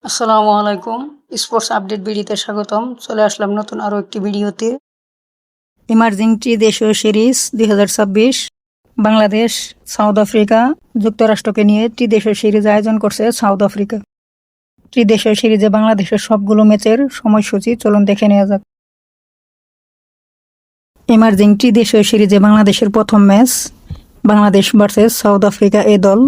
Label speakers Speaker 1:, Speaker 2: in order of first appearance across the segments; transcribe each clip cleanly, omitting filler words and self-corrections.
Speaker 1: আসসালামু আলাইকুম। Sports update ভিডিওতে স্বাগতম। চলে আসলাম নতুন আরও একটি ভিডিওতে। ইমার্জিং ত্রিদেশীয় সিরিজ 2026 বাংলাদেশ, সাউথ আফ্রিকা, যুক্তরাষ্ট্রকে নিয়ে ত্রিদেশীয় সিরিজ আয়োজন করছে সাউথ আফ্রিকা। ত্রিদেশীয় সিরিজে বাংলাদেশের সবগুলো ম্যাচের সময়সূচি চলুন দেখে নেওয়া যাক। ইমার্জিং ত্রিদেশীয় সিরিজে বাংলাদেশের প্রথম match Bangladesh versus South Africa A দল।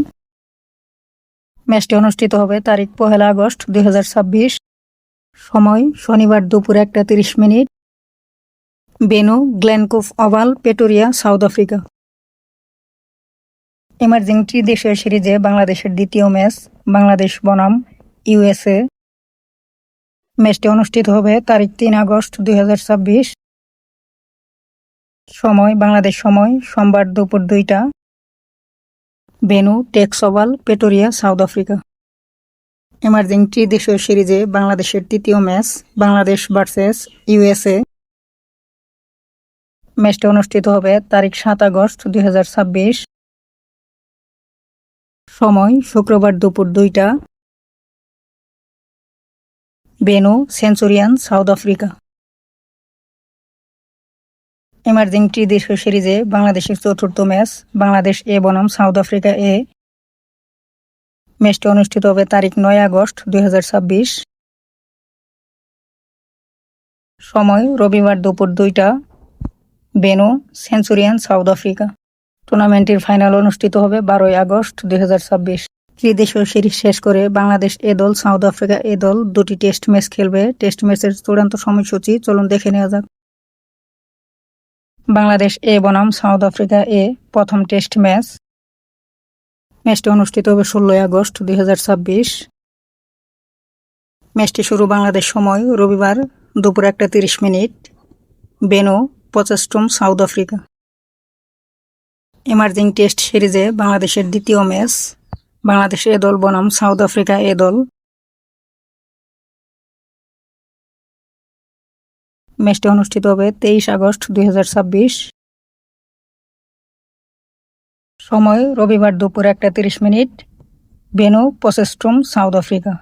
Speaker 1: ম্যাচটি অনুষ্ঠিত হবে তারিখ 1 আগস্ট 2026, সময় শনিবার দুপুর 1:30। Venue Groenkloof Oval, Pretoria, South Africa. Emerging ত্রিদেশীয় সিরিজে বাংলাদেশের দ্বিতীয় ম্যাচ বাংলাদেশ বনাম ইউএসএ। ম্যাচটি অনুষ্ঠিত হবে তারিখ 3 আগস্ট 2026, সময় বাংলাদেশ সময় সোমবার দুপুর 2টা। Venue Tuks Oval, Pretoria, South Africa. Emerging ত্রিদেশীয় সিরিজে বাংলাদেশের তৃতীয় ম্যাচ বাংলাদেশ ভার্সেস ইউএসএ। ম্যাচটি অনুষ্ঠিত হবে তারিখ 7 আগস্ট 2026, সময় শুক্রবার দুপুর 2টা। Benu centurion, south Africa. Emerging ত্রিদেশীয় সিরিজে বাংলাদেশের চতুর্থ ম্যাচ বাংলাদেশ এ বনাম সাউথ আফ্রিকা এ। ম্যাচটি অনুষ্ঠিত হবে তারিখ 9 আগস্ট 2026, সময় রবিবার দুপুর 2টা। Benu centurion, south Africa. টুর্নামেন্টের ফাইনাল অনুষ্ঠিত হবে 12 আগস্ট 2026। ত্রিদেশীয় সিরিজ শেষ করে বাংলাদেশ এ দল সাউথ আফ্রিকা এ দল দুটি টেস্ট ম্যাচ খেলবে। টেস্ট ম্যাচের চূড়ান্ত সময়সূচি চলুন দেখে নেওয়া যাক। বাংলাদেশ এ বনাম সাউথ আফ্রিকা এ প্রথম টেস্ট ম্যাচ। ম্যাচটি অনুষ্ঠিত হবে 16 আগস্ট 2026। ম্যাচটি শুরু বাংলাদেশ সময় রবিবার দুপুর 1:30। Venue Potchefstroom, South Africa. Emerging test সিরিজে বাংলাদেশের দ্বিতীয় ম্যাচ বাংলাদেশ এ দল বনাম সাউথ আফ্রিকা এ দল। ম্যাচটি অনুষ্ঠিত হবে 23 আগস্ট 2026, সময় রবিবার দুপুর 1:30। Venue Potchefstroom, South Africa.